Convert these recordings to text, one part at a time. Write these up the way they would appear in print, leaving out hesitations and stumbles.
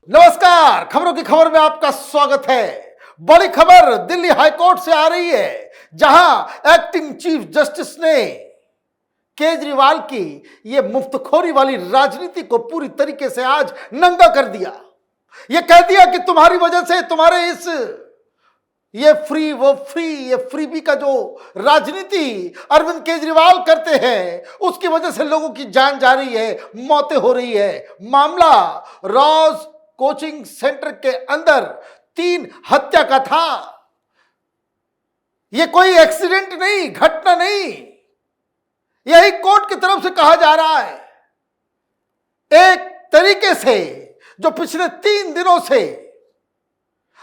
नमस्कार, खबरों की खबर में आपका स्वागत है। बड़ी खबर दिल्ली हाईकोर्ट से आ रही है, जहां एक्टिंग चीफ जस्टिस ने केजरीवाल की ये मुफ्तखोरी वाली राजनीति को पूरी तरीके से आज नंगा कर दिया। ये कह दिया कि तुम्हारी वजह से तुम्हारे इस ये फ्री वो फ्री ये फ्रीबी का जो राजनीति अरविंद केजरीवाल करते हैं, उसकी वजह से लोगों की जान जा रही है, मौतें हो रही है। मामला रॉज कोचिंग सेंटर के अंदर 3 हत्या का था। यह कोई एक्सीडेंट नहीं, घटना नहीं, यही कोर्ट की तरफ से कहा जा रहा है। एक तरीके से जो पिछले 3 दिनों से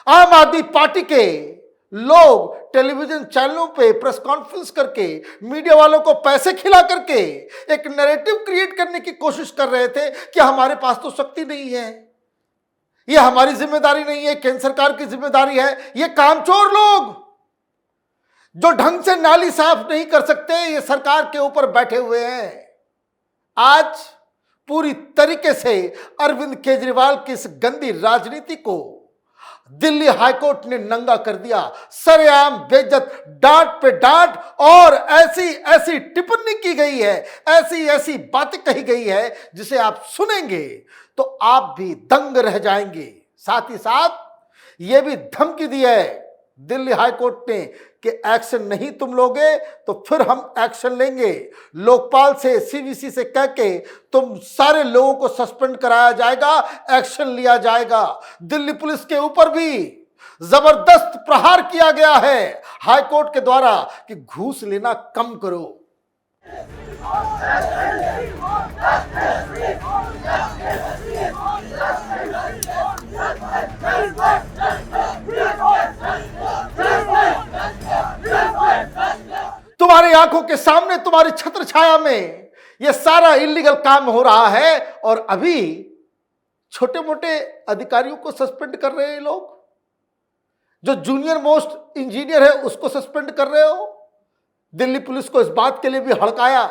आम आदमी पार्टी के लोग टेलीविजन चैनलों पे प्रेस कॉन्फ्रेंस करके मीडिया वालों को पैसे खिला करके एक नैरेटिव क्रिएट करने की कोशिश कर रहे थे कि हमारे पास तो शक्ति नहीं है, ये हमारी जिम्मेदारी नहीं है, केंद्र सरकार की जिम्मेदारी है। ये कामचोर लोग जो ढंग से नाली साफ नहीं कर सकते, ये सरकार के ऊपर बैठे हुए हैं। आज पूरी तरीके से अरविंद केजरीवाल की इस गंदी राजनीति को दिल्ली हाईकोर्ट ने नंगा कर दिया। सरेआम बेइज्जत, डांट पे डांट, और ऐसी ऐसी टिप्पणी की गई है, ऐसी ऐसी बातें कही गई है जिसे आप सुनेंगे तो आप भी दंग रह जाएंगे। साथ ही साथ यह भी धमकी दी है दिल्ली हाईकोर्ट ने कि एक्शन नहीं तुम लोगे तो फिर हम एक्शन लेंगे। लोकपाल से, सीवीसी से कह के तुम सारे लोगों को सस्पेंड कराया जाएगा, एक्शन लिया जाएगा। दिल्ली पुलिस के ऊपर भी जबरदस्त प्रहार किया गया है हाईकोर्ट के द्वारा कि घूस लेना कम करो। तुम्हारी आंखों के सामने, तुम्हारी छत्र छाया में यह सारा इलीगल काम हो रहा है, और अभी छोटे मोटे अधिकारियों को सस्पेंड कर रहे हैं लोग। जो जूनियर मोस्ट इंजीनियर है उसको सस्पेंड कर रहे हो। दिल्ली पुलिस को इस बात के लिए भी हड़काया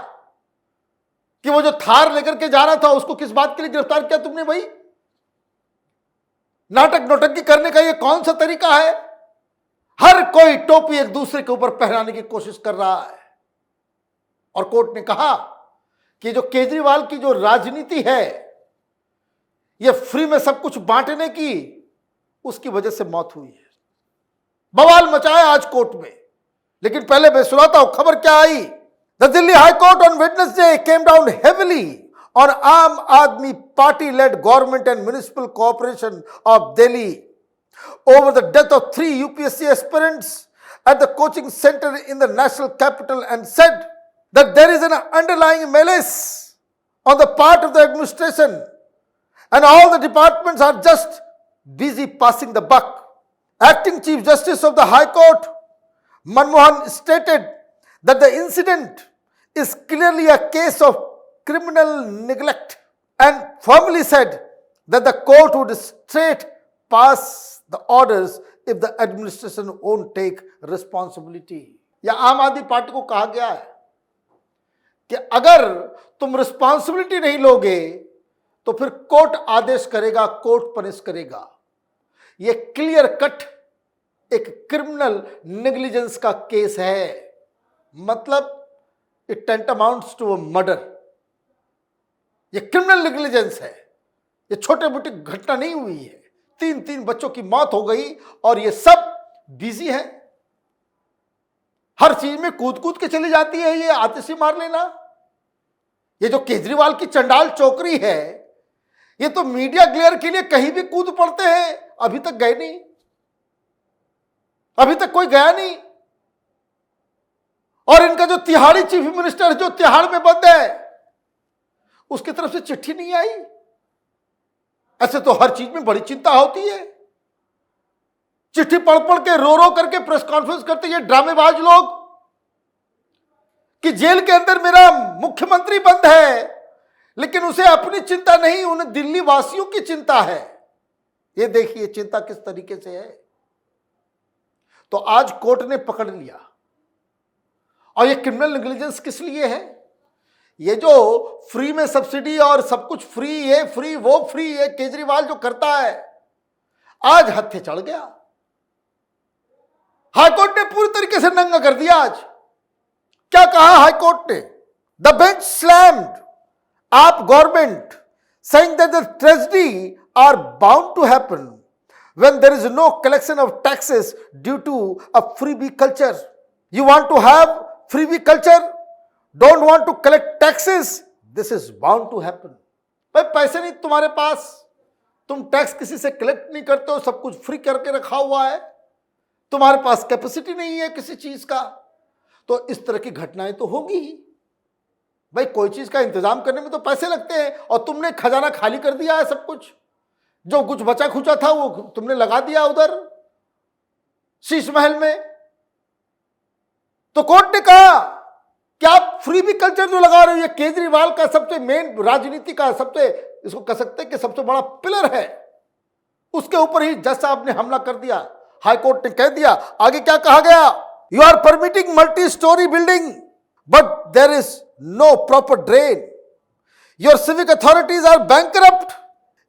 कि वो जो थार लेकर के जा रहा था उसको किस बात के लिए गिरफ्तार किया तुमने भाई? नाटक नौटंकी करने का ये कौन सा तरीका है? हर कोई टोपी एक दूसरे के ऊपर पहनाने की कोशिश कर रहा है। और कोर्ट ने कहा कि जो केजरीवाल की जो राजनीति है, ये फ्री में सब कुछ बांटने की, उसकी वजह से मौत हुई है। बवाल मचाया आज कोर्ट में। लेकिन पहले मैं सुनाता हूं खबर क्या आई। The Delhi high court on Wednesday came down heavily on Aam Aadmi party-led government and municipal corporation of Delhi over the death of 3 UPSC aspirants at the coaching center in the national capital, and said that there is an underlying malice on the part of the administration and all the departments are just busy passing the buck. Acting Chief Justice of the High Court, Manmohan, stated that the incident is clearly a case of criminal neglect and firmly said that the court would straight pass the orders if the administration won't take responsibility. या आम आदमी party को कहा गया है कि अगर तुम रिस्पॉन्सिबिलिटी नहीं लोगे तो फिर कोर्ट आदेश करेगा, कोर्ट पनिश करेगा। यह क्लियर कट एक क्रिमिनल नेग्लिजेंस का केस है। मतलब इट टेंटामाउंट्स टू अ मर्डर। ये क्रिमिनल नेग्लिजेंस है। ये छोटे मोटी घटना नहीं हुई है। 3 बच्चों की मौत हो गई और ये सब बिजी है, हर चीज में कूद कूद के चली जाती है। ये आतिशी मार लेना, ये जो केजरीवाल की चंडाल चौकरी है, ये तो मीडिया ग्लेयर के लिए कहीं भी कूद पड़ते हैं। अभी तक गए नहीं, अभी तक कोई गया नहीं। और इनका जो तिहाड़ी चीफ मिनिस्टर जो तिहाड़ में बंद है, उसकी तरफ से चिट्ठी नहीं आई। ऐसे तो हर चीज में बड़ी चिंता होती है। चिट्ठी पढ़ पढ़ के रो करके प्रेस कॉन्फ्रेंस करते ये ड्रामेबाज लोग कि जेल के अंदर मेरा मुख्यमंत्री बंद है, लेकिन उसे अपनी चिंता नहीं, उन्हें दिल्ली वासियों की चिंता है। ये देखिए चिंता किस तरीके से है। तो आज कोर्ट ने पकड़ लिया। और ये क्रिमिनल नेग्लिजेंस किस लिए है? ये जो फ्री में सब्सिडी और सब कुछ फ्री, ये फ्री वो फ्री, ये केजरीवाल जो करता है, आज हत्थे चढ़ गया। हाईकोर्ट ने पूरी तरीके से नंगा कर दिया। आज क्या कहा हाईकोर्ट ने? द बेंच स्लैम्ड आप government, saying that the tragedy are bound to happen when there is no collection of taxes due to a freebie culture. You want to have freebie culture, don't want to collect taxes, this is bound to happen. भाई पैसे नहीं तुम्हारे पास, तुम tax किसी से collect नहीं करते हो, सब कुछ फ्री करके रखा हुआ है, तुम्हारे पास कैपेसिटी नहीं है किसी चीज का, तो इस तरह की घटनाएं तो होगी ही। भाई कोई चीज का इंतजाम करने में तो पैसे लगते हैं, और तुमने खजाना खाली कर दिया है, सब कुछ जो कुछ बचा खुचा था वो तुमने लगा दिया उधर शीश महल में। तो कोर्ट ने कहा कि आप फ्री भी कल्चर जो लगा रहे हो, ये केजरीवाल का सबसे मेन राजनीति का सबसे, इसको कह सकते हैं कि सबसे बड़ा पिलर है, उसके ऊपर ही जज साहब ने हमला कर दिया। हाईकोर्ट ने कह दिया, आगे क्या कहा गया? You are permitting multi storey building but there is no proper drain. Your civic authorities are bankrupt.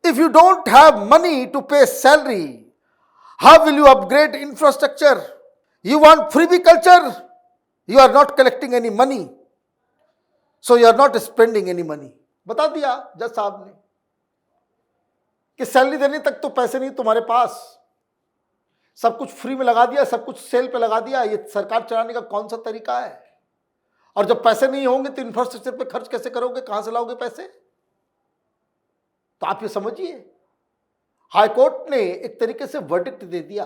If you don't have money to pay salary, how will you upgrade infrastructure? You want freebie culture? You are not collecting any money, so you are not spending any money. बता दिया जज साहब ने कि salary देने तक तो पैसे नहीं तुम्हारे पास, सब कुछ फ्री में लगा दिया, सब कुछ सेल पे लगा दिया। ये सरकार चलाने का कौन सा तरीका है? और जब पैसे नहीं होंगे तो इंफ्रास्ट्रक्चर पे खर्च कैसे करोगे, कहां से लाओगे पैसे? तो आप ये समझिए, हाईकोर्ट ने एक तरीके से वर्डिक्ट दे दिया,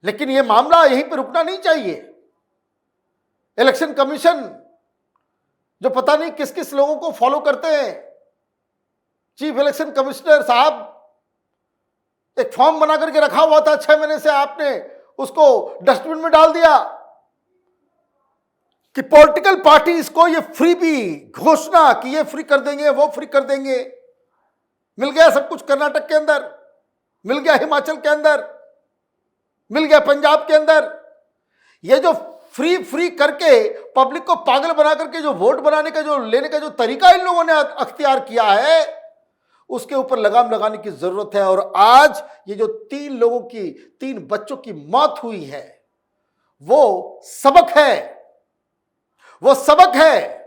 लेकिन ये मामला यहीं पे रुकना नहीं चाहिए। इलेक्शन कमीशन जो पता नहीं किस किस लोगों को फॉलो करते हैं, चीफ इलेक्शन कमिश्नर साहब एक फॉर्म बना करके रखा हुआ था 6 महीने से, आपने उसको डस्टबिन में डाल दिया कि पॉलिटिकल पार्टीज को ये फ्री भी घोषणा कि ये फ्री कर देंगे, वो फ्री कर देंगे। मिल गया सब कुछ कर्नाटक के अंदर, मिल गया हिमाचल के अंदर, मिल गया पंजाब के अंदर। ये जो फ्री फ्री करके पब्लिक को पागल बना करके जो वोट बनाने का, जो लेने का जो तरीका इन लोगों ने अख्तियार किया है, उसके ऊपर लगाम लगाने की जरूरत है। और आज ये जो 3 बच्चों की मौत हुई है, वो सबक है, वो सबक है।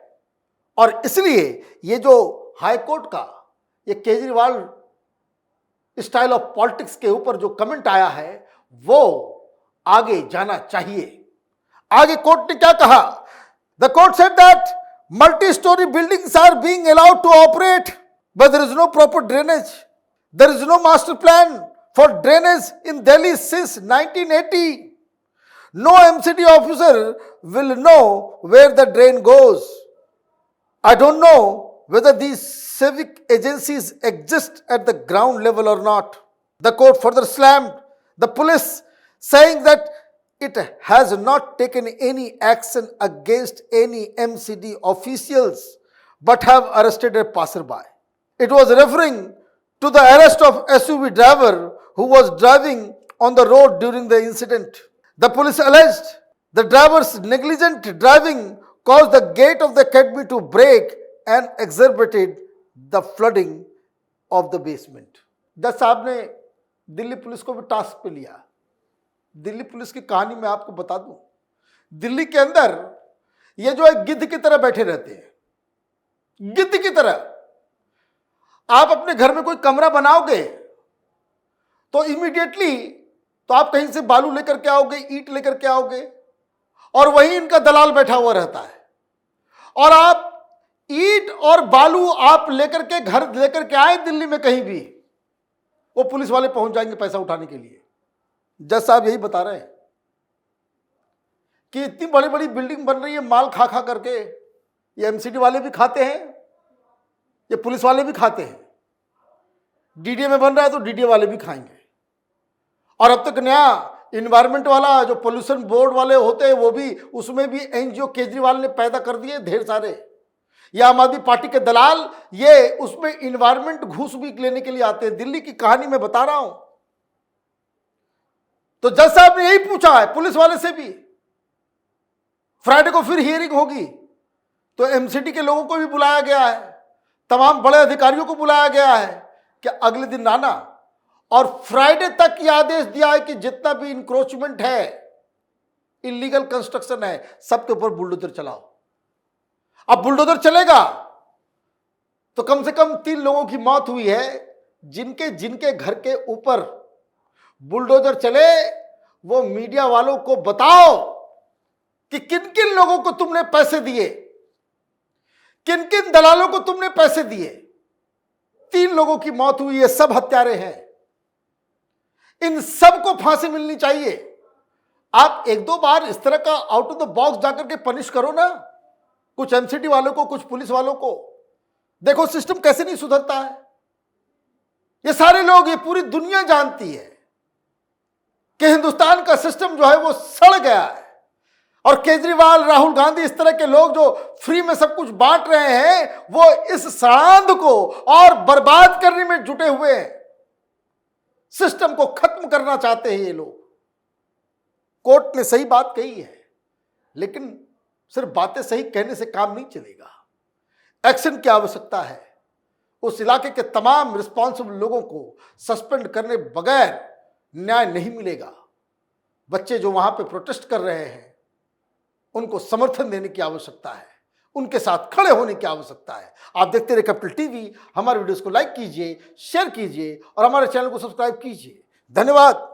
और इसलिए ये जो हाईकोर्ट का ये केजरीवाल स्टाइल ऑफ पॉलिटिक्स के ऊपर जो कमेंट आया है, वो आगे जाना चाहिए। आगे कोर्ट ने क्या कहा? The court said that multi storey buildings are being allowed to operate but there is no proper drainage, there is no master plan for drainage in Delhi since 1980. No MCD officer will know where the drain goes. I don't know whether these civic agencies exist at the ground level or not. The court further slammed the police, saying that it has not taken any action against any MCD officials but have arrested a passerby. It was referring to the arrest of SUV driver who was driving on the road during the incident. The police alleged the driver's negligent driving caused the gate of the academy to break and exacerbated the flooding of the basement. जज साहब ने Delhi police को भी task पे लिया। Delhi police की कहानी मैं आपको बता दूं, दिल्ली के अंदर ये जो एक गिद्ध की तरह बैठे रहते हैं, गिद्ध की तरह। आप अपने घर में कोई कमरा बनाओगे तो इमीडिएटली तो आप कहीं से बालू लेकर के आओगे, ईंट लेकर के आओगे, और वहीं इनका दलाल बैठा हुआ रहता है। और आप ईंट और बालू आप लेकर के घर लेकर के आए दिल्ली में कहीं भी, वो पुलिस वाले पहुंच जाएंगे पैसा उठाने के लिए। जज साहब यही बता रहे हैं कि इतनी बड़ी बड़ी बिल्डिंग बन रही है माल खा खा करके। ये एमसीडी वाले भी खाते हैं, ये पुलिस वाले भी खाते हैं। डीडीए में बन रहा है तो डीडीए वाले भी खाएंगे। और अब तक नया इन्वायरमेंट वाला जो पोल्यूशन बोर्ड वाले होते हैं, वो भी, उसमें भी एनजीओ केजरीवाल ने पैदा कर दिए ढेर सारे। ये आम आदमी पार्टी के दलाल, ये उसमें इन्वायरमेंट घूस भी लेने के लिए आते हैं। दिल्ली की कहानी मैं बता रहा हूं। तो जज साहब ने यही पूछा है पुलिस वाले से भी। फ्राइडे को फिर हियरिंग होगी, तो एमसीडी के लोगों को भी बुलाया गया है, तमाम बड़े अधिकारियों को बुलाया गया है कि अगले दिन आना, और फ्राइडे तक यह आदेश दिया है कि जितना भी इंक्रोचमेंट है, इलीगल कंस्ट्रक्शन है, सबके ऊपर बुलडोजर चलाओ। अब बुलडोजर चलेगा तो कम से कम 3 लोगों की मौत हुई है। जिनके जिनके घर के ऊपर बुलडोजर चले वो मीडिया वालों को बताओ कि किन किन लोगों को तुमने पैसे दिए, किन किन दलालों को तुमने पैसे दिए। 3 लोगों की मौत हुई है, सब हत्यारे हैं। इन सब को फांसी मिलनी चाहिए। आप 1-2 बार इस तरह का आउट ऑफ द बॉक्स जाकर के पनिश करो ना, कुछ एमसीडी वालों को, कुछ पुलिस वालों को। देखो सिस्टम कैसे नहीं सुधरता है। ये सारे लोग, ये पूरी दुनिया जानती है कि हिंदुस्तान का सिस्टम जो है वो सड़ गया है। और केजरीवाल, राहुल गांधी, इस तरह के लोग जो फ्री में सब कुछ बांट रहे हैं, वो इस सांड को और बर्बाद करने में जुटे हुए हैं। सिस्टम को खत्म करना चाहते हैं ये लोग। कोर्ट ने सही बात कही है, लेकिन सिर्फ बातें सही कहने से काम नहीं चलेगा। एक्शन की आवश्यकता है। उस इलाके के तमाम रिस्पॉन्सिबल लोगों को सस्पेंड करने बगैर न्याय नहीं मिलेगा। बच्चे जो वहां पे प्रोटेस्ट कर रहे हैं, उनको समर्थन देने की आवश्यकता है, उनके साथ खड़े होने की आवश्यकता है। आप देखते रहिए कैपिटल टीवी। हमारे वीडियोस को लाइक कीजिए, शेयर कीजिए और हमारे चैनल को सब्सक्राइब कीजिए। धन्यवाद।